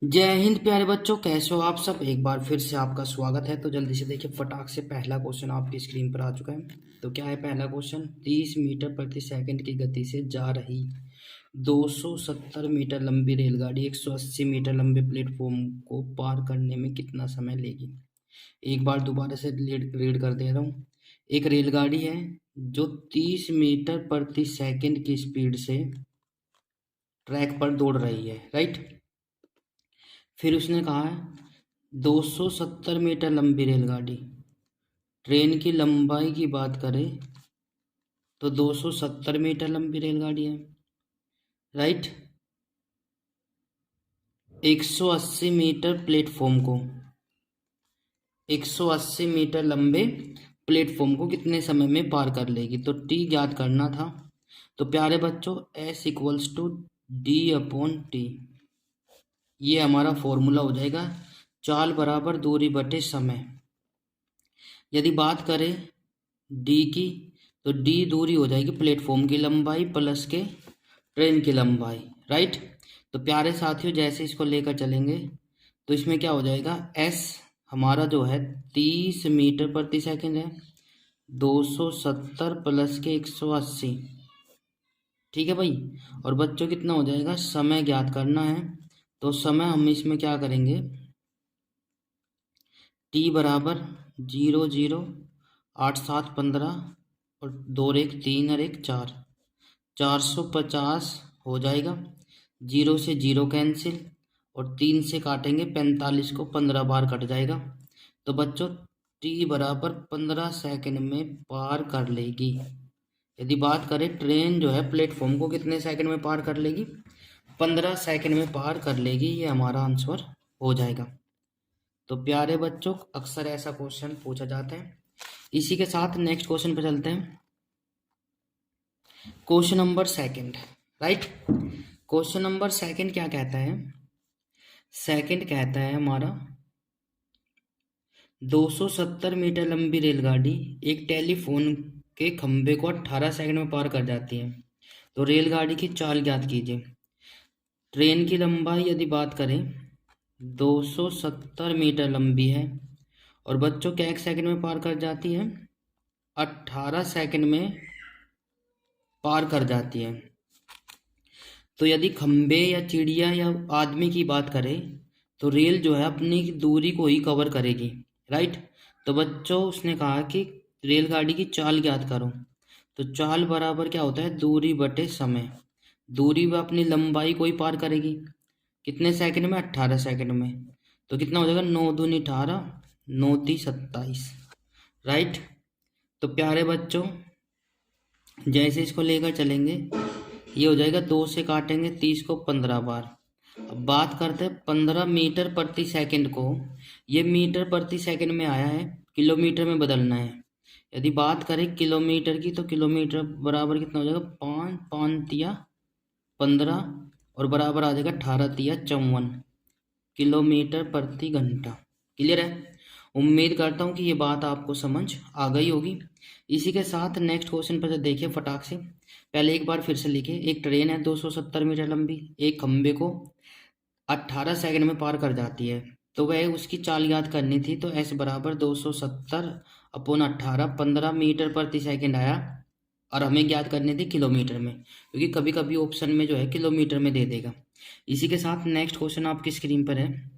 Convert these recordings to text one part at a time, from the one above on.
जय हिंद प्यारे बच्चों, कैसे हो आप सब। एक बार फिर से आपका स्वागत है। तो जल्दी से देखिए, फटाक से पहला क्वेश्चन आपकी स्क्रीन पर आ चुका है। तो क्या है पहला क्वेश्चन। 30 मीटर प्रति सेकंड की गति से जा रही 270 मीटर लंबी रेलगाड़ी 180 मीटर लंबे प्लेटफॉर्म को पार करने में कितना समय लेगी। एक बार दोबारा से रीड कर दे रहा हूँ। एक रेलगाड़ी है जो 30 मीटर प्रति सेकंड की स्पीड से ट्रैक पर दौड़ रही है, राइट। फिर उसने कहा है 270 मीटर लंबी रेलगाड़ी। ट्रेन की लंबाई की बात करें तो 270 मीटर लंबी रेलगाड़ी है, राइट। 180 मीटर प्लेटफॉर्म को 180 मीटर लंबे प्लेटफॉर्म को कितने समय में पार कर लेगी। तो टी ज्ञात करना था। तो प्यारे बच्चों, S equals to D upon T, ये हमारा फॉर्मूला हो जाएगा। चाल बराबर दूरी बटे समय। यदि बात करें डी की, तो डी दूरी हो जाएगी प्लेटफॉर्म की लंबाई प्लस के ट्रेन की लंबाई, राइट। तो प्यारे साथियों, जैसे इसको लेकर चलेंगे तो इसमें क्या हो जाएगा, एस हमारा जो है 30 मीटर प्रति सेकंड है, 270 प्लस के 180, ठीक है भाई। और बच्चों कितना हो जाएगा, समय ज्ञात करना है। तो समय हम इसमें क्या करेंगे, टी बराबर 0 0 8 7 15 और 2 और 1 3 और 1 4, 450 हो जाएगा। 0 से 0 कैंसिल और 3 से काटेंगे 45 को, 15 बार कट जाएगा। तो बच्चों टी बराबर 15 सेकंड में पार कर लेगी। यदि बात करें ट्रेन जो है प्लेटफॉर्म को कितने सेकंड में पार कर लेगी, 15 सेकंड में पार कर लेगी। ये हमारा आंसर हो जाएगा। तो प्यारे बच्चों, अक्सर ऐसा क्वेश्चन पूछा जाता है। इसी के साथ नेक्स्ट क्वेश्चन पर चलते हैं। Question number second, right. Question number second क्या कहता है, सेकंड कहता है हमारा 270 मीटर लंबी रेलगाड़ी एक टेलीफोन के खंभे को 18 सेकंड में पार कर जाती है। तो रेलगाड़ी की चाल ज्ञात कीजिए। ट्रेन की लंबाई यदि बात करें 270 मीटर लंबी है और बच्चों क्या एक सेकंड में पार कर जाती है, 18 सेकंड में पार कर जाती है। तो यदि खंबे या चिड़िया या आदमी की बात करें तो रेल जो है अपनी दूरी को ही कवर करेगी, राइट। तो बच्चों उसने कहा कि रेलगाड़ी की चाल ज्ञात करो। तो चाल बराबर क्या होता है, दूरी बटे समय। दूरी वह अपनी लंबाई को ही पार करेगी, कितने सेकंड में, 18 सेकंड में। तो कितना हो जाएगा, 9 दूनी 18, 9 ती 27, राइट। तो प्यारे बच्चों, जैसे इसको लेकर चलेंगे ये हो जाएगा, 2 से काटेंगे 30 को 15 बार। अब बात करते हैं 15 मीटर प्रति सेकंड को। ये मीटर प्रति सेकंड में आया है, किलोमीटर में बदलना है। यदि बात करें किलोमीटर की, तो किलोमीटर बराबर कितना हो जाएगा, 5 5 तिया 15 और बराबर आ जाएगा 18 तिया 54 किलोमीटर प्रति घंटा। क्लियर है। उम्मीद करता हूँ कि ये बात आपको समझ आ गई होगी। इसी के साथ नेक्स्ट क्वेश्चन पर देखिए फटाक से। पहले एक बार फिर से लिखिए, एक ट्रेन है 270 मीटर लंबी, एक खंबे को 18 सेकंड में पार कर जाती है। तो वह उसकी चाल याद करनी थी। तो एस बराबर 270 अपॉन 18, 15 मीटर प्रति सेकंड आया और हमें ज्ञात करनी थी किलोमीटर में, क्योंकि कभी कभी ऑप्शन में जो है किलोमीटर में दे देगा। इसी के साथ नेक्स्ट क्वेश्चन आपकी स्क्रीन पर है।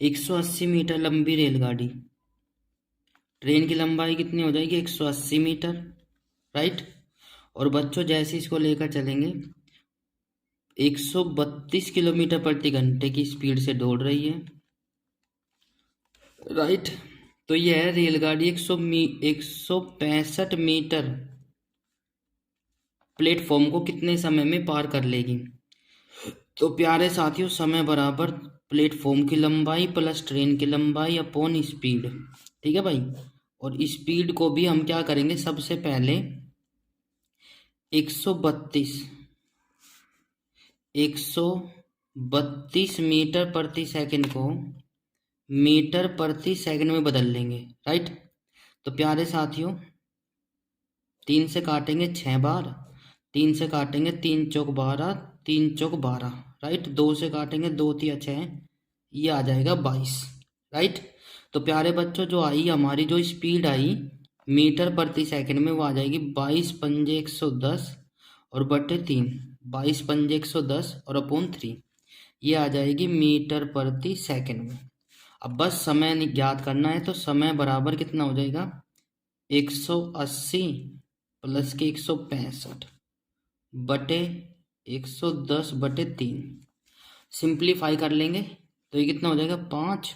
180 मीटर लंबी रेलगाड़ी, ट्रेन की लंबाई कितनी हो जाएगी, 180 मीटर, राइट। और बच्चों जैसे इसको लेकर चलेंगे 132 किलोमीटर प्रति घंटे की स्पीड से दौड़ रही है, राइट। तो यह है रेलगाड़ी 165 मीटर प्लेटफॉर्म को कितने समय में पार कर लेगी। तो प्यारे साथियों, समय बराबर प्लेटफॉर्म की लंबाई प्लस ट्रेन की लंबाई अपॉन स्पीड, ठीक है भाई। और स्पीड को भी हम क्या करेंगे, सबसे पहले 132 मीटर प्रति सेकंड को मीटर प्रति सेकंड में बदल लेंगे, राइट। तो प्यारे साथियों, 3 से काटेंगे 6 बार, 3 से काटेंगे 3 चौक 12, 3 चौक 12, राइट, 2 से काटेंगे, 2 तिया 6, ये आ जाएगा 22, राइट। तो प्यारे बच्चों जो आई हमारी जो स्पीड आई मीटर प्रति सेकंड में वो आ जाएगी 22 पंजे 110 और बटे 3, 22 पंजे 110 और अपॉन 3, ये आ जाएगी मीटर प्रति सेकंड में। अब बस समय ज्ञात करना है, तो समय बराबर कितना हो जाएगा 180 प्लस के 165 बटे 110 बटे 3, सिंप्लीफाई कर लेंगे तो ये कितना हो जाएगा 5,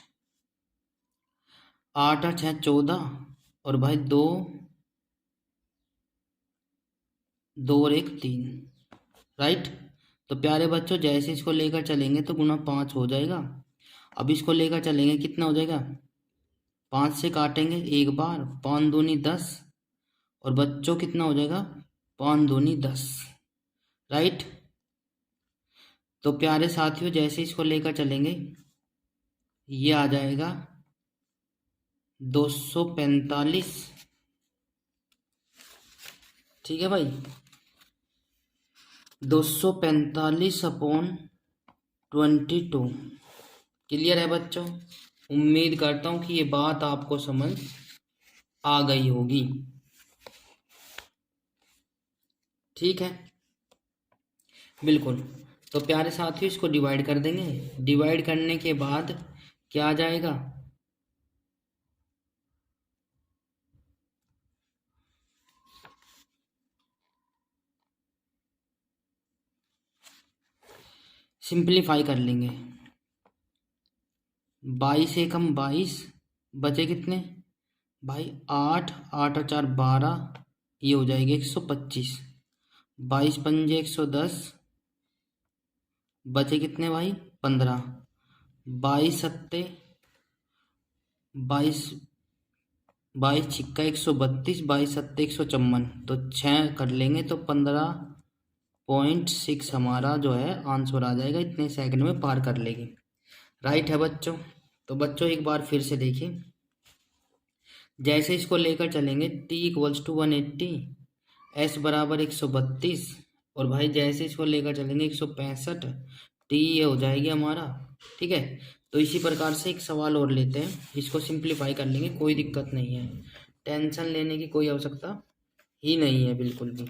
8 और 6 14 और भाई 2 और 1 3, राइट। तो प्यारे बच्चों जैसे इसको लेकर चलेंगे तो गुना 5 हो जाएगा। अब इसको लेकर चलेंगे कितना हो जाएगा, 5 से काटेंगे एक बार, 5 दूनी 10 और बच्चों कितना हो जाएगा 5 दूनी 10, राइट। तो प्यारे साथियों जैसे इसको लेकर चलेंगे ये आ जाएगा 245, ठीक है भाई, 245 अपॉन 22। क्लियर है बच्चों, उम्मीद करता हूँ कि ये बात आपको समझ आ गई होगी, ठीक है, बिल्कुल। तो प्यारे साथियों इसको डिवाइड कर देंगे, डिवाइड करने के बाद क्या आ जाएगा, सिंप्लीफाई कर लेंगे, 22 एकम 22 बचे कितने भाई 8, 8 और 4 12, ये हो जाएगी 125, 22 पंजे 110 बचे कितने भाई 15, 22 सत्ते 22, 22 छिक्का 132, 22 सत्ते 154, तो 6 कर लेंगे तो 15.6 हमारा जो है आंसर आ जाएगा, इतने सेकंड में पार कर लेगी, राइट है बच्चों। तो बच्चों एक बार फिर से देखिए, जैसे इसको लेकर चलेंगे t इक्वल्स टू 180, s बराबर 132 और भाई जैसे इसको लेकर चलेंगे 165, t ये हो जाएगी हमारा, ठीक है। तो इसी प्रकार से एक सवाल और लेते हैं, इसको सिंप्लीफाई कर लेंगे, कोई दिक्कत नहीं है, टेंशन लेने की कोई आवश्यकता ही नहीं है बिल्कुल भी।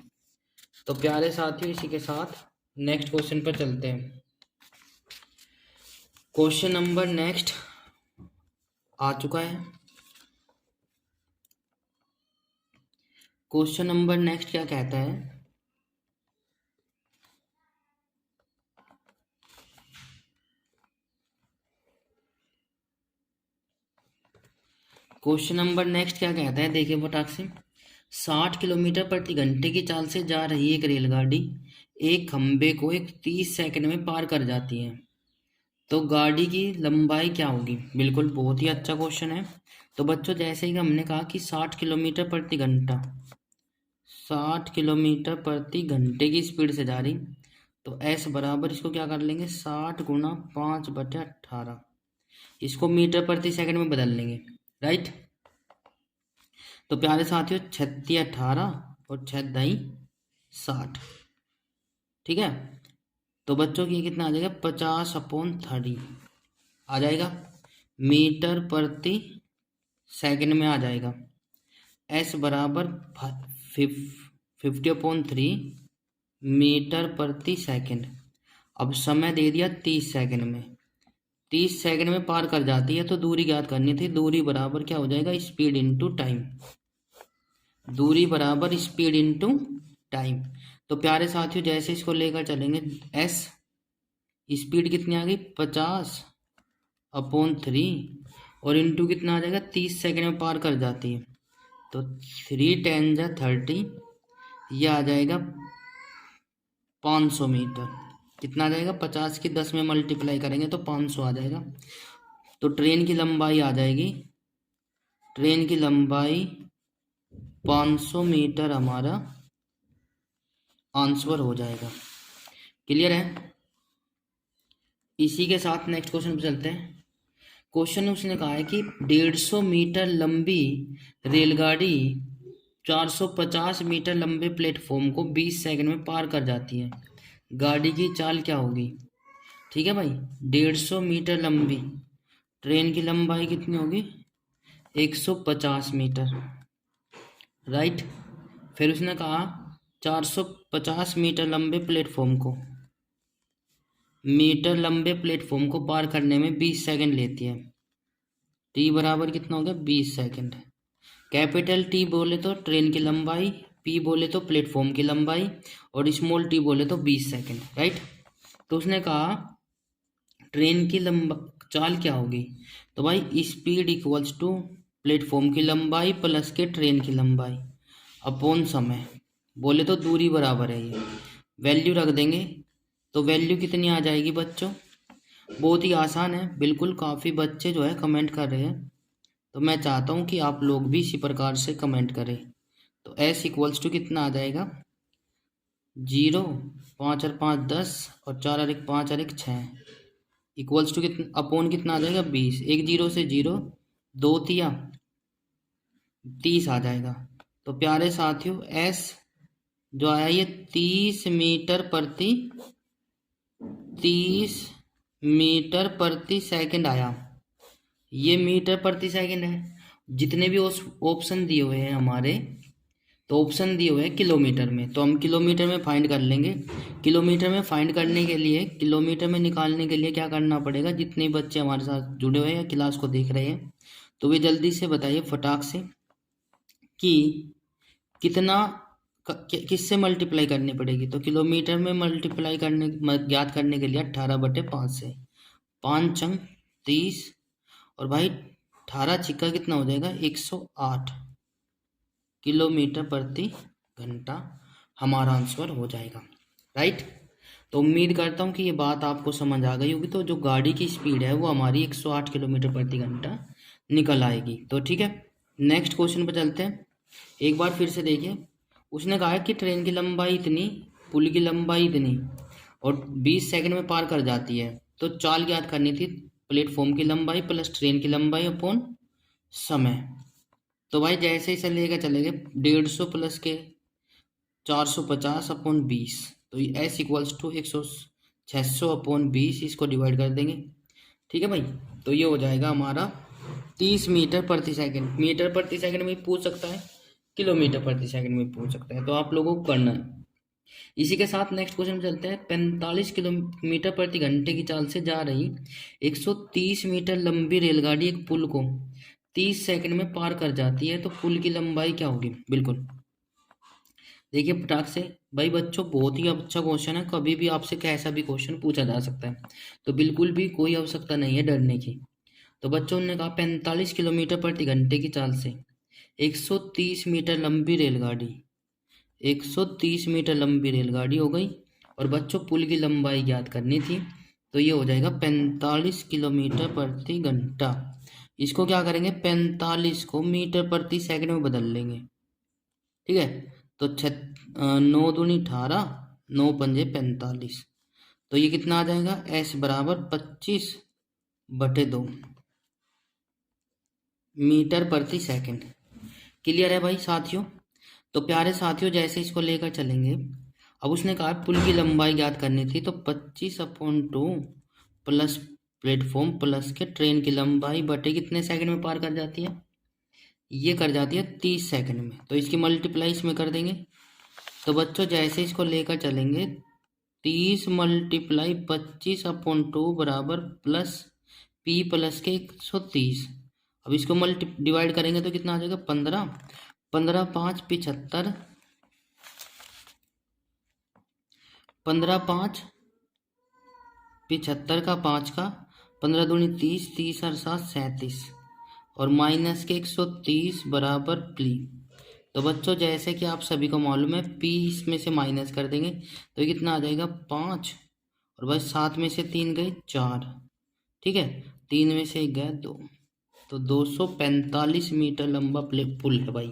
तो प्यारे साथियों इसी के साथ नेक्स्ट क्वेश्चन पर चलते हैं। क्वेश्चन नंबर नेक्स्ट आ चुका है। क्वेश्चन नंबर नेक्स्ट क्या कहता है, क्वेश्चन नंबर नेक्स्ट क्या कहता है, देखिए फटाक से, 60 किलोमीटर प्रति घंटे की चाल से जा रही एक रेलगाड़ी एक खंबे को 30 सेकंड में पार कर जाती है, तो गाड़ी की लंबाई क्या होगी। बिल्कुल बहुत ही अच्छा क्वेश्चन है। तो बच्चों जैसे ही हमने कहा कि 60 किलोमीटर प्रति घंटा, 60 किलोमीटर प्रति घंटे की स्पीड से जा रही, तो s बराबर इसको क्या कर लेंगे 60 गुना 5/18, इसको मीटर प्रति सेकंड में बदल लेंगे, राइट। तो प्यारे साथियों 36 18 और 6 दाई 60, ठीक है। तो बच्चों की कितना आ जाएगा 50/30 आ जाएगा, मीटर प्रति सेकंड में आ जाएगा, s बराबर 50/3 मीटर प्रति सेकंड। अब समय दे दिया 30 सेकंड में, 30 सेकंड में पार कर जाती है, तो दूरी ज्ञात करनी थी, दूरी बराबर क्या हो जाएगा स्पीड इनटू टाइम, दूरी बराबर स्पीड इनटू टाइम। तो प्यारे साथियों जैसे इसको लेकर चलेंगे s स्पीड कितनी आ गई 50/3 और इनटू कितना आ जाएगा 30 सेकंड में पार कर जाती है, तो 3 10 जा 30, यह आ जाएगा 500 मीटर। कितना आ जाएगा 50 की 10 में मल्टीप्लाई करेंगे तो 500 आ जाएगा। तो ट्रेन की लंबाई आ जाएगी, ट्रेन की लंबाई 500 मीटर हमारा आंसर हो जाएगा। क्लियर है। इसी के साथ नेक्स्ट क्वेश्चन पे चलते हैं। क्वेश्चन में उसने कहा है कि 150 मीटर लंबी रेलगाड़ी 450 मीटर लंबे प्लेटफॉर्म को 20 सेकंड में पार कर जाती है, गाड़ी की चाल क्या होगी। ठीक है भाई। 150 मीटर लंबी ट्रेन की लंबाई कितनी होगी? 150 मीटर, राइट। फिर उसने कहा 450 मीटर लंबे प्लेटफॉर्म को पार करने में 20 सेकंड लेती है। टी बराबर कितना हो गया? 20 सेकंड। कैपिटल टी बोले तो ट्रेन की लंबाई, पी बोले तो प्लेटफॉर्म की लंबाई, और स्मॉल टी बोले तो 20 सेकंड, राइट। तो उसने कहा ट्रेन की चाल क्या होगी? तो भाई स्पीड इक्वल्स टू प्लेटफॉर्म की लंबाई प्लस के ट्रेन की लंबाई अपॉन समय, बोले तो दूरी बराबर है। ये वैल्यू रख देंगे तो वैल्यू कितनी आ जाएगी बच्चों? बहुत ही आसान है, बिल्कुल। काफ़ी बच्चे जो है कमेंट कर रहे हैं, तो मैं चाहता हूँ कि आप लोग भी इसी प्रकार से कमेंट करें। तो s इक्वल्स टू कितना आ जाएगा? 0, 5 और 5 10, और 4 और 1 5 और 1 6, इक्वल्स टू कितना अपॉन कितना आ जाएगा? 20। एक 0 से 0, 2 तिया 30 आ जाएगा। तो प्यारे साथियों s जो आया ये 30 मीटर प्रति सेकंड आया। ये मीटर प्रति सेकंड है। जितने भी ऑप्शन दिए हुए हैं हमारे, तो ऑप्शन दिए हुए हैं किलोमीटर में, तो हम किलोमीटर में फाइंड कर लेंगे। किलोमीटर में फाइंड करने के लिए, किलोमीटर में निकालने के लिए क्या करना पड़ेगा? जितने बच्चे हमारे साथ जुड़े हुए हैं, क्लास को देख रहे हैं, तो वे जल्दी से बताइए फटाक से कि कितना किससे मल्टीप्लाई करनी पड़ेगी। तो किलोमीटर में मल्टीप्लाई ज्ञात करने के लिए 18/5 से 5 चंग 30, और भाई 18 छिक्का कितना हो जाएगा? 108 किलोमीटर प्रति घंटा हमारा आंसर हो जाएगा, राइट। तो उम्मीद करता हूँ कि ये बात आपको समझ आ गई होगी। तो जो गाड़ी की स्पीड है वो हमारी 108 किलोमीटर प्रति घंटा निकल आएगी। तो ठीक है, नेक्स्ट क्वेश्चन पर चलते हैं। एक बार फिर से देखिए, उसने कहा है कि ट्रेन की लंबाई इतनी, पुल की लंबाई इतनी, और 20 सेकंड में पार कर जाती है। तो चाल ज्ञात करनी थी, प्लेटफॉर्म की लंबाई प्लस ट्रेन की लंबाई अपॉन समय। तो भाई जैसे ही चलेगा चलेंगे 150 प्लस के 450 अपॉन 20, तो ये s इक्वल्स टू 600 अपॉन 20, इसको डिवाइड कर देंगे। ठीक है भाई, तो ये हो जाएगा हमारा 30 मीटर प्रति सेकंड। मीटर प्रति सेकंड में पूछ सकता है, किलोमीटर प्रति सेकंड में पूछ सकता है, तो आप लोगों को करना है। इसी के साथ नेक्स्ट क्वेश्चन में चलते हैं। 45 किलोमीटर प्रति घंटे की चाल से जा रही 130 मीटर लंबी रेलगाड़ी एक पुल को 30 सेकंड में पार कर जाती है, तो पुल की लंबाई क्या होगी? बिल्कुल देखिए फटाक से भाई बच्चों, बहुत ही अच्छा क्वेश्चन है। कभी भी आपसे कैसा भी क्वेश्चन पूछा जा सकता है, तो बिल्कुल भी कोई आवश्यकता नहीं है डरने की। तो बच्चों ने कहा 45 किलोमीटर प्रति घंटे की चाल से 130 मीटर लंबी रेलगाड़ी, 130 मीटर लंबी रेलगाड़ी हो गई, और बच्चों पुल की लंबाई ज्ञात करनी थी, तो ये हो जाएगा 45 किलोमीटर प्रति घंटा। इसको क्या करेंगे? 45 को मीटर प्रति सेकंड में बदल लेंगे, ठीक है। तो 9 दूनी 18, 9 पंजे 45, तो ये कितना आ जाएगा? s बराबर 25/2 मीटर प्रति सेकंड। क्लियर है भाई साथियों? तो प्यारे साथियों जैसे इसको लेकर चलेंगे, अब उसने कहा पुल की लंबाई ज्ञात करनी थी, तो 25/2 प्लस प्लेटफॉर्म प्लस के ट्रेन की लंबाई बटे कितने सेकंड में पार कर जाती है? ये कर जाती है 30 सेकंड में, तो इसकी मल्टीप्लाई इसमें कर देंगे। तो बच्चों जैसे इसको लेकर चलेंगे, 30 × 25/2 बराबर प्लस p प्लस के 130। अब इसको डिवाइड करेंगे तो कितना आ जाएगा? 15, 15 5 75, 15 5 75 का 5 का 15 दूनी 30, 30 और 7 37, और माइनस के 130 बराबर p। तो बच्चों जैसे कि आप सभी को मालूम है, p इसमें से माइनस कर देंगे तो ये कितना आ जाएगा? 5, और बस 7 में से 3 गए 4, ठीक है, 3 में से 1 गया 2, तो 245 मीटर लंबा पुल है भाई।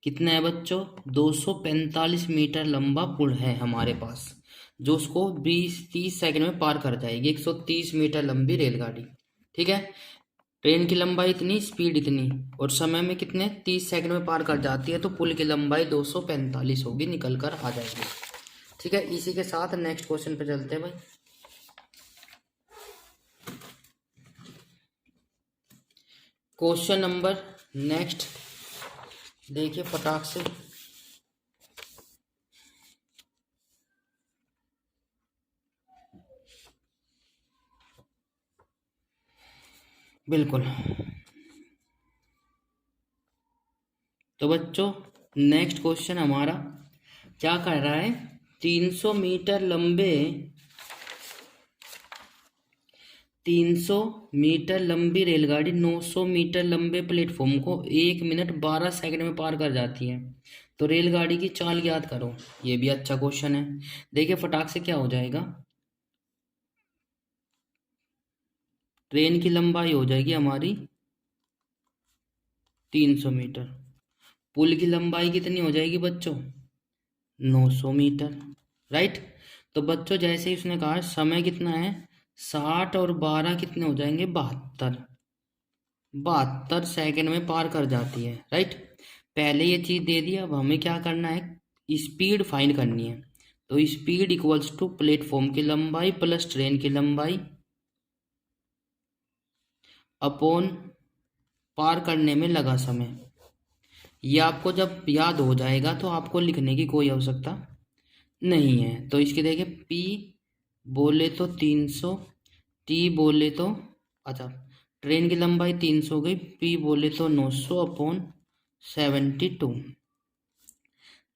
कितना है बच्चों? 245 मीटर लंबा पुल है हमारे पास, जो उसको 20-30 सेकंड में पार कर जाएगी 130 मीटर लंबी रेलगाड़ी, ठीक है। ट्रेन की लंबाई इतनी, स्पीड इतनी, और समय में कितने? 30 सेकंड में पार कर जाती है, तो पुल की लंबाई 245 होगी, निकल कर आ जाएगी, ठीक है। इसी के साथ नेक्स्ट क्वेश्चन पे चलते हैं भाई। क्वेश्चन नंबर नेक्स्ट देखिए फटाक से। बिल्कुल। तो बच्चों नेक्स्ट क्वेश्चन हमारा क्या कर रहा है, 300 मीटर लंबे 300 मीटर लंबी रेलगाड़ी 900 मीटर लंबे प्लेटफॉर्म को 1 मिनट 12 सेकंड में पार कर जाती है, तो रेलगाड़ी की चाल ज्ञात करो। ये भी अच्छा क्वेश्चन है। देखिए फटाक से क्या हो जाएगा, ट्रेन की लंबाई हो जाएगी हमारी 300 मीटर, पुल की लंबाई कितनी हो जाएगी बच्चों, 900 मीटर, राइट। तो बच्चों जैसे ही उसने कहा समय कितना है 60 और 12 कितने हो जाएंगे 72 सेकंड में पार कर जाती है, राइट। पहले ये चीज दे दी, अब हमें क्या करना है, स्पीड फाइंड करनी है। तो स्पीड इक्वल्स टू प्लेटफॉर्म की लंबाई प्लस ट्रेन की लंबाई अपॉन पार करने में लगा समय। ये आपको जब याद हो जाएगा तो आपको लिखने की कोई आवश्यकता नहीं है। तो इसके देखिए P बोले तो 300, T बोले तो अच्छा ट्रेन की लंबाई 300 हो गई, P बोले तो 900 अपॉन 72।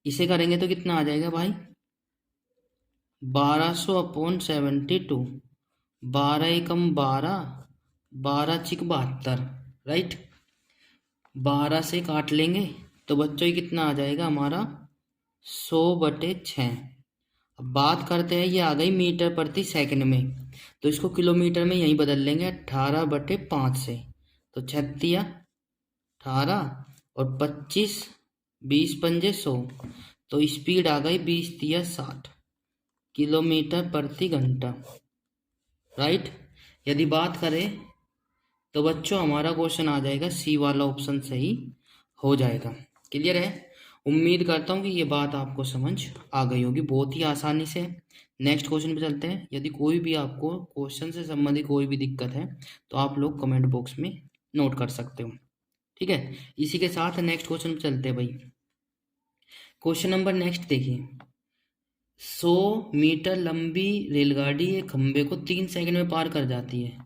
इसे करेंगे तो कितना आ जाएगा भाई 1200 अपॉन 72, 12 एकम 12, 12 चिक 72, राइट। 12 से काट लेंगे तो बच्चों ये कितना आ जाएगा हमारा 100/6। अब बात करते हैं, ये आ गई मीटर प्रति सेकंड में, तो इसको किलोमीटर में यहीं बदल लेंगे 18/5 से। तो 36 18 और 25 20 पंजे 100, तो स्पीड आ गई 20×3 = 60 किलोमीटर प्रति घंटा, राइट। यदि बात करें तो बच्चों हमारा क्वेश्चन आ जाएगा सी वाला ऑप्शन सही हो जाएगा। क्लियर है। उम्मीद करता हूँ कि ये बात आपको समझ आ गई होगी बहुत ही आसानी से। नेक्स्ट क्वेश्चन पे चलते हैं। यदि कोई भी आपको क्वेश्चन से संबंधित कोई भी दिक्कत है तो आप लोग कमेंट बॉक्स में नोट कर सकते हो, ठीक है। इसी के साथ नेक्स्ट क्वेश्चन पे चलते हैं भाई। क्वेश्चन नंबर नेक्स्ट देखिए, 100 मीटर लंबी रेलगाड़ी एक खंबे को 3 सेकंड में पार कर जाती है।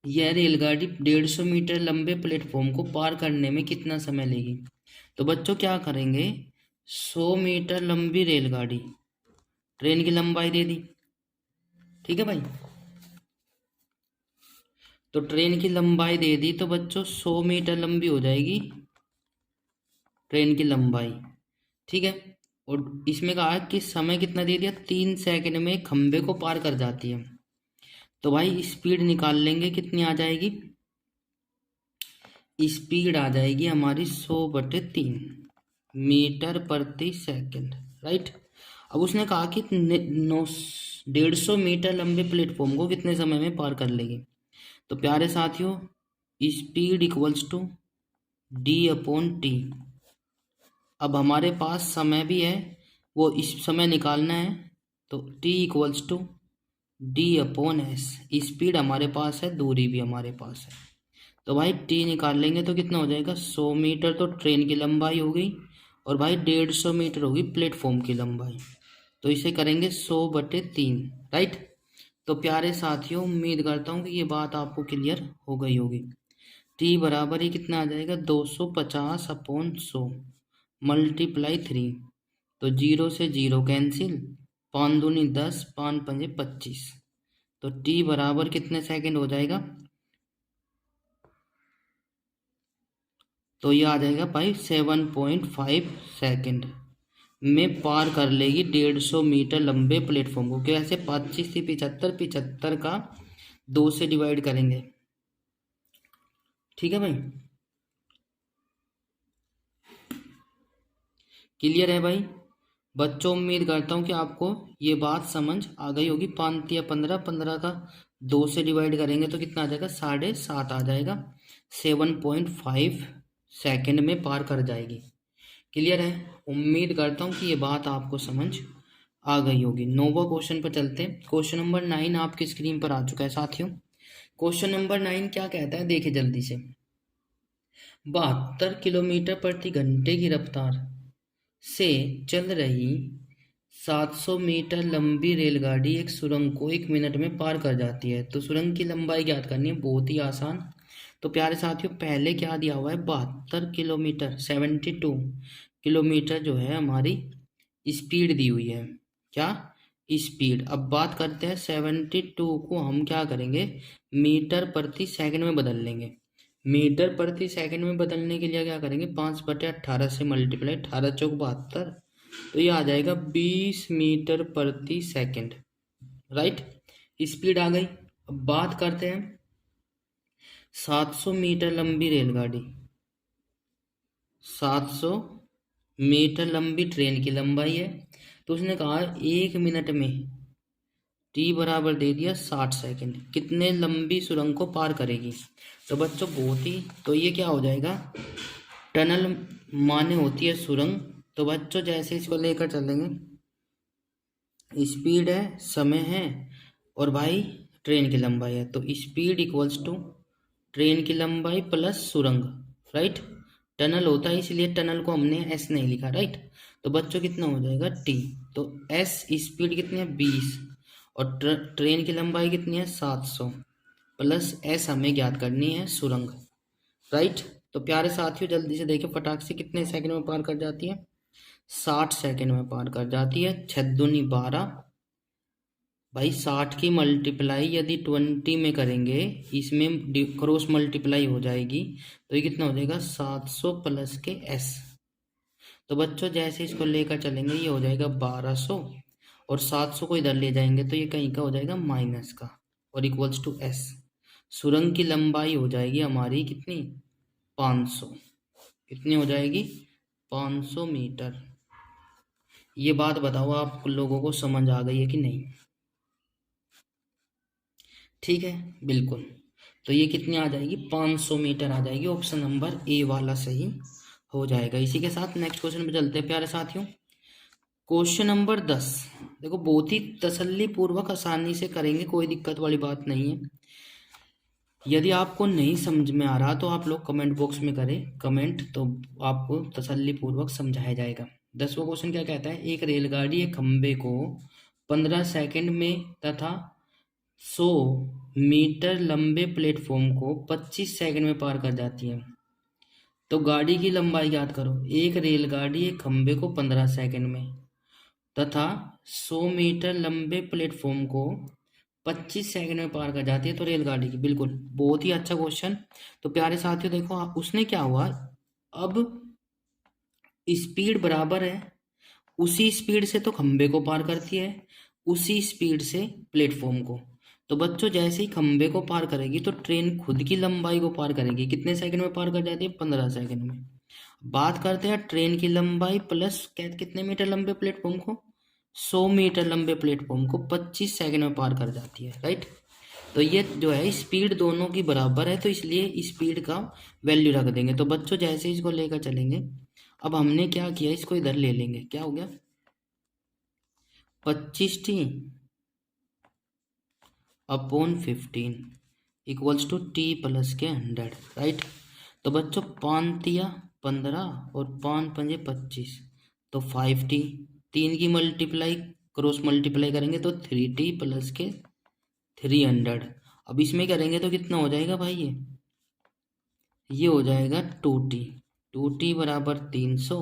यह रेलगाड़ी 150 मीटर लंबे प्लेटफॉर्म को पार करने में कितना समय लेगी। तो बच्चों क्या करेंगे, 100 मीटर लंबी रेलगाड़ी, ट्रेन की लंबाई दे दी, ठीक है भाई। तो ट्रेन की लंबाई दे दी तो बच्चों 100 मीटर लंबी हो जाएगी ट्रेन की लंबाई, ठीक है। और इसमें कहा कि समय कितना दे दिया 3 सेकंड में खंबे को पार कर जाती है। तो भाई स्पीड निकाल लेंगे, कितनी आ जाएगी, स्पीड आ जाएगी हमारी 100/3 मीटर प्रति सेकंड, राइट। अब उसने कहा कि 150 मीटर लंबे प्लेटफॉर्म को कितने समय में पार कर लेगी। तो प्यारे साथियों स्पीड इक्वल्स टू D/T। अब हमारे पास समय भी है, वो इस समय निकालना है, तो T equals to D/S। Speed हमारे पास है, दूरी भी हमारे पास है, तो भाई T निकाल लेंगे तो कितना हो जाएगा 100 मीटर तो ट्रेन की लंबाई हो गई, और भाई 150 मीटर होगी प्लेटफॉर्म की लंबाई। तो इसे करेंगे 100/3, राइट। तो प्यारे साथियों उम्मीद करता हूँ कि ये बात आपको क्लियर हो गई होगी। T बराबर ही कितना आ जाएगा 250/100 मल्टीप्लाई 3, तो 0 से 0 कैंसिल, 5 दूनी 10, 5 पंजे 25, तो T बराबर कितने सेकंड हो जाएगा, तो ये आ जाएगा भाई 7.5 सेकंड में पार कर लेगी 150 मीटर लंबे प्लेटफॉर्म को। कैसे 25 से 75, 75 का 2 से डिवाइड करेंगे, ठीक है भाई। क्लियर है भाई बच्चों, उम्मीद करता हूँ कि आपको ये बात समझ आ गई होगी। 5 या 15, 15 का 2 से डिवाइड करेंगे तो कितना आ जाएगा 7.5 आ जाएगा, 7.5 सेकंड में पार कर जाएगी। क्लियर है। उम्मीद करता हूँ कि ये बात आपको समझ आ गई होगी। 9वां क्वेश्चन पर चलते हैं। क्वेश्चन नंबर 9 आपकी स्क्रीन पर आ चुका है साथियों। क्वेश्चन नंबर 9 क्या कहता है, देखिए जल्दी से। 72 किलोमीटर प्रति घंटे की रफ्तार से चल रही 700 मीटर लंबी रेलगाड़ी एक सुरंग को 1 मिनट में पार कर जाती है। तो सुरंग की लंबाई ज्ञात करनी है, बहुत ही आसान। तो प्यारे साथियों, पहले क्या दिया हुआ है, 72 किलोमीटर, 72 किलोमीटर जो है हमारी स्पीड दी हुई है। क्या स्पीड। अब बात करते हैं 72 को हम क्या करेंगे, मीटर प्रति सेकंड में बदल लेंगे। मीटर प्रति सेकंड में बदलने के लिए क्या करेंगे, 5/18 से मल्टीप्लाई, 18 चौक 72, तो ये आ जाएगा 20 मीटर प्रति सेकंड। राइट, स्पीड आ गई। अब बात करते हैं 700 मीटर लंबी रेलगाड़ी, 700 मीटर लंबी ट्रेन की लंबाई है। तो उसने कहा 1 मिनट में टी बराबर दे दिया 60 सेकंड, कितने लंबी सुरंग को पार करेगी। तो बच्चों बहुत ही, तो ये क्या हो जाएगा, टनल माने होती है सुरंग। तो बच्चों जैसे इसको लेकर चलेंगे, स्पीड है, समय है, और भाई ट्रेन की लंबाई है। तो स्पीड इक्वल्स टू ट्रेन की लंबाई प्लस सुरंग। राइट, टनल होता है इसलिए टनल को हमने एस नहीं लिखा। राइट, तो बच्चों कितना हो जाएगा टी। तो एस स्पीड कितनी है 20, और ट्रेन की लंबाई कितनी है 700, प्लस एस हमें ज्ञात करनी है सुरंग। राइट, तो प्यारे साथियों जल्दी से देखिए, फटाक से कितने सेकंड में पार कर जाती है, 60 सेकंड में पार कर जाती है। 6 दूनी 12, भाई 60 की मल्टीप्लाई यदि 20 में करेंगे, इसमें क्रॉस मल्टीप्लाई हो जाएगी, तो ये कितना हो जाएगा 700 प्लस के एस। तो बच्चों जैसे इसको लेकर चलेंगे, ये हो जाएगा 1200, और 700 को इधर ले जाएंगे तो ये कहीं का हो जाएगा माइनस का, और इक्वल्स टू एस। सुरंग की लंबाई हो जाएगी हमारी कितनी, 500। कितनी हो जाएगी, 500 मीटर। ये बात बताओ आप लोगों को समझ आ गई है कि नहीं। ठीक है, बिल्कुल। तो ये कितनी आ जाएगी, 500 मीटर आ जाएगी। ऑप्शन नंबर ए वाला सही हो जाएगा। इसी के साथ नेक्स्ट क्वेश्चन पे चलते हैं प्यारे साथियों। क्वेश्चन नंबर 10, देखो बहुत ही तसल्ली पूर्वक आसानी से करेंगे, कोई दिक्कत वाली बात नहीं है। यदि आपको नहीं समझ में आ रहा तो आप लोग कमेंट बॉक्स में करें कमेंट, तो आपको तसल्ली पूर्वक समझाया जाएगा। 10वां क्वेश्चन क्या कहता है, एक रेलगाड़ी एक खंबे को 15 सेकंड में तथा 100 मीटर लंबे प्लेटफॉर्म को 25 सेकंड में पार कर जाती है। तो गाड़ी की लंबाई ज्ञात करो। एक रेलगाड़ी एक खंबे को 15 सेकंड में तथा 100 मीटर लंबे प्लेटफॉर्म को 25 सेकंड में पार कर जाती है। तो रेलगाड़ी की, बिल्कुल बहुत ही अच्छा क्वेश्चन। तो प्यारे साथियों देखो, उसने क्या हुआ, अब स्पीड बराबर है, उसी स्पीड से तो खंबे को पार करती है, उसी स्पीड से प्लेटफॉर्म को। तो बच्चों जैसे ही खंबे को पार करेगी तो ट्रेन खुद की लंबाई को पार करेगी, कितने सेकंड में पार कर जाती है, 15 सेकंड में। बात करते हैं ट्रेन की लंबाई प्लस कितने मीटर लंबे प्लेटफॉर्म को, 100 मीटर लंबे प्लेटफॉर्म को 25 सेकंड में पार कर जाती है। राइट, तो ये जो है स्पीड दोनों की बराबर है, तो इसलिए स्पीड का वैल्यू रख देंगे। तो बच्चों जैसे इसको लेकर चलेंगे, अब हमने क्या किया, इसको इधर ले लेंगे, क्या हो गया 25t upon 15 equals to T plus के 100। राइट, तो बच्चों 5 तिया 15 और 5 पंजे 25, तो 5t, 3 की मल्टीप्लाई क्रॉस मल्टीप्लाई करेंगे तो 3t प्लस के 300। अब इसमें करेंगे तो कितना हो जाएगा भाई, ये हो जाएगा 2t। 2t बराबर 300,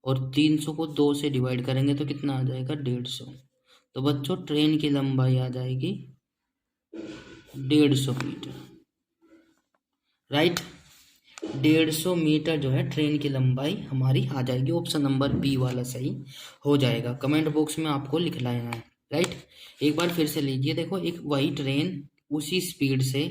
और 300 को 2 से डिवाइड करेंगे तो कितना आ जाएगा 150। तो बच्चों ट्रेन की लंबाई आ जाएगी 150 मीटर। राइट, 150 मीटर जो है ट्रेन की लंबाई हमारी आ जाएगी। ऑप्शन नंबर बी वाला सही हो जाएगा। कमेंट बॉक्स में आपको लिख लेना है। राइट, एक बार फिर से लीजिए, देखो एक वही ट्रेन उसी स्पीड से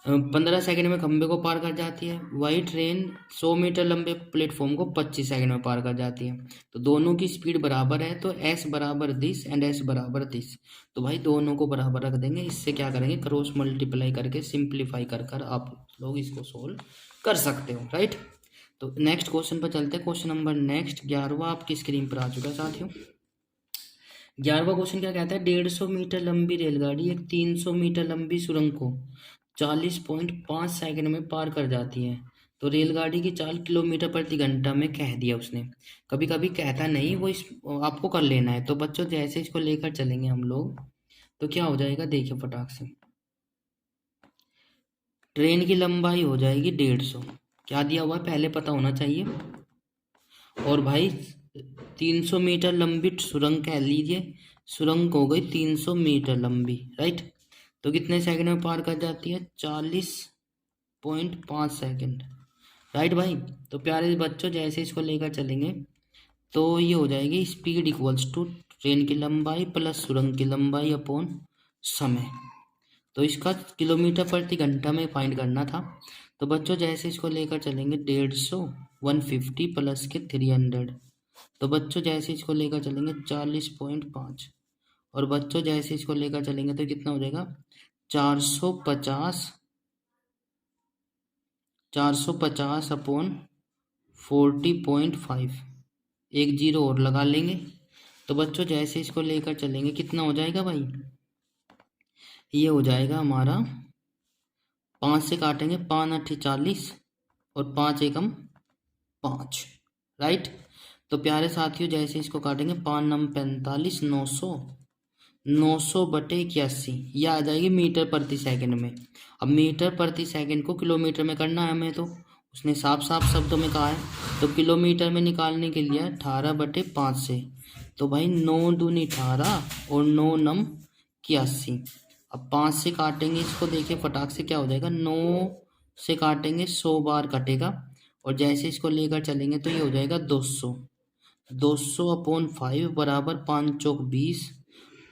15 सेकंड में खंबे को पार कर जाती है, वही ट्रेन 100 मीटर लंबे प्लेटफॉर्म को 25 सेकंड में पार कर जाती है। तो दोनों की स्पीड बराबर है, तो s बराबर 10 एंड s बराबर 10। तो भाई दोनों को बराबर रख देंगे। इससे क्या करेंगे, क्रॉस मल्टीप्लाई करके सिंप्लीफाई कर कर आप लोग इसको सोल्व कर सकते हो। राइट, तो नेक्स्ट क्वेश्चन पर चलते हैं। क्वेश्चन नंबर नेक्स्ट 11वां आपकी स्क्रीन पर आ चुका है साथियों। 11वां क्वेश्चन क्या कहता है, 150 मीटर लंबी रेलगाड़ी एक 300 मीटर लंबी सुरंग को 40.5 सेकंड में पार कर जाती है। तो रेलगाड़ी की चाल किलोमीटर प्रति घंटा में कह दिया उसने। कभी कभी कहता नहीं, वो इस आपको कर लेना है। तो बच्चों जैसे इसको लेकर चलेंगे हम लोग तो क्या हो जाएगा, देखिए फटाक से। ट्रेन की लंबाई हो जाएगी 150, क्या दिया हुआ है पहले पता होना चाहिए। और भाई 300 मीटर लंबी सुरंग कह लीजिए, सुरंग हो गई 300 मीटर लंबी, राइट। तो कितने सेकंड में पार कर जाती है, 40.5 सेकंड, राइट भाई। तो प्यारे बच्चों जैसे इसको लेकर चलेंगे तो ये हो जाएगी स्पीड इक्वल्स टू ट्रेन की लंबाई प्लस सुरंग की लंबाई अपॉन समय। तो इसका किलोमीटर प्रति घंटा में फाइंड करना था। तो बच्चों जैसे इसको लेकर चलेंगे 150, 150 प्लस के 300। तो बच्चों जैसे इसको लेकर चलेंगे 40.5। और बच्चों जैसे इसको लेकर चलेंगे तो कितना हो जाएगा, 450 अपॉन 40.5, एक जीरो और लगा लेंगे। तो बच्चों जैसे इसको लेकर चलेंगे कितना हो जाएगा भाई, ये हो जाएगा हमारा 5 से काटेंगे, 5 8 40 और 5 एकम 5, राइट। तो प्यारे साथियों जैसे इसको काटेंगे 5 9 45, 900 बटे 81, यह आ जाएगी मीटर प्रति सेकंड में। अब मीटर प्रति सेकंड को किलोमीटर में करना है हमें, तो उसने साफ साफ शब्दों में कहा है। तो किलोमीटर में निकालने के लिए 18 बटे 5 से, तो भाई 9 दूनी 18 और 9 नम 81। अब 5 से काटेंगे इसको, देखिए फटाक से क्या हो जाएगा, 9 से काटेंगे 100 बार कटेगा। और जैसे इसको लेकर चलेंगे तो ये हो जाएगा 200 अपॉन 5 बराबर 5 चौक 20,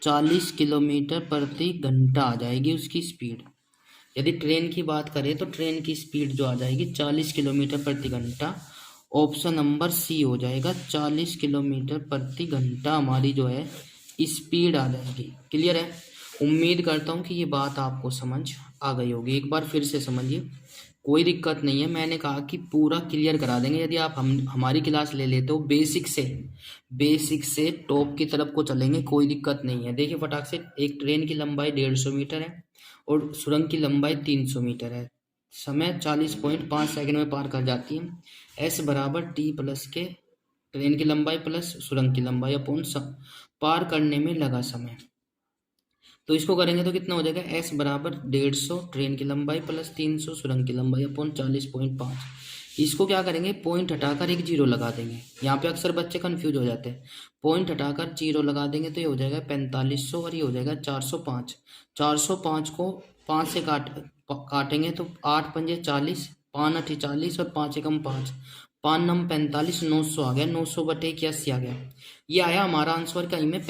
40 किलोमीटर प्रति घंटा आ जाएगी उसकी स्पीड। यदि ट्रेन की बात करें तो ट्रेन की स्पीड जो आ जाएगी 40 किलोमीटर प्रति घंटा। ऑप्शन नंबर सी हो जाएगा, 40 किलोमीटर प्रति घंटा हमारी जो है स्पीड आ जाएगी। क्लियर है। उम्मीद करता हूँ कि ये बात आपको समझ आ गई होगी। एक बार फिर से समझिए, कोई दिक्कत नहीं है। मैंने कहा कि पूरा क्लियर करा देंगे यदि आप हमारी क्लास ले लेते हो। बेसिक से टॉप की तरफ को चलेंगे, कोई दिक्कत नहीं है। देखिए फटाक से, एक ट्रेन की लंबाई 150 मीटर है और सुरंग की लंबाई 300 मीटर है। समय 40.5 सेकंड में पार कर जाती है। एस बराबर टी प्लस के ट्रेन की लंबाई प्लस सुरंग की लंबाई अपॉन पार करने में लगा समय। तो इसको करेंगे तो कितना हो जाएगा, एस बराबर 150 ट्रेन की लंबाई प्लस 300 सुरंग की लंबाई अपॉन 40.5। इसको क्या करेंगे, पॉइंट हटाकर एक जीरो लगा देंगे। यहाँ पे अक्सर बच्चे कंफ्यूज हो जाते हैं। पॉइंट हटाकर जीरो लगा देंगे तो ये हो जाएगा 4500 और ये हो जाएगा 405। 405 को 5 से काटेंगे तो 8 पंजे 40, 5 8 40 और 5 एकम 5, 5 9 45, 900 आ गया। 900 बटे 81 आ गया। ये आया हमारा आंसर कहीं में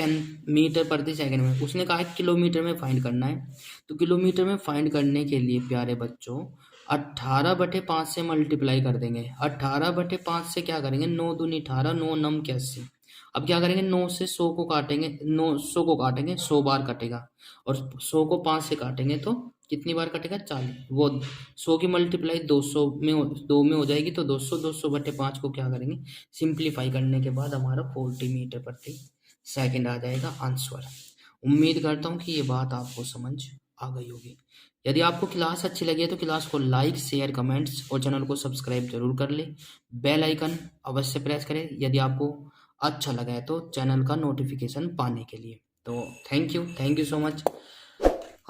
मीटर प्रति सेकंड में। उसने कहा किलोमीटर में फाइंड करना है। तो किलोमीटर में फाइंड करने के लिए प्यारे बच्चों 18 बटे 5 से मल्टीप्लाई कर देंगे। 18 बटे 5 से क्या करेंगे, 9 दूनी 18, 9 नम 81। अब क्या करेंगे, 9 से 100 को काटेंगे, 900 को काटेंगे, 100 बार कटेगा। और 100 को 5 से काटेंगे तो कितनी बार कटेगा, 40। वो 100 की मल्टीप्लाई 2 में हो जाएगी। तो 200 बटे 5 को क्या करेंगे, सिंप्लीफाई करने के बाद हमारा 40 मीटर प्रति सेकंड आ जाएगा आंसर। उम्मीद करता हूँ कि ये बात आपको समझ आ गई होगी। यदि आपको क्लास अच्छी लगी है तो क्लास को लाइक शेयर कमेंट्स और चैनल को सब्सक्राइब जरूर कर ले। बेल आइकन अवश्य प्रेस करें यदि आपको अच्छा लगा है तो चैनल का नोटिफिकेशन पाने के लिए। तो थैंक यू सो मच।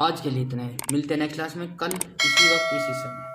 आज के लिए इतना है। मिलते हैं नेक्स्ट क्लास में कल इसी वक्त इसी समय।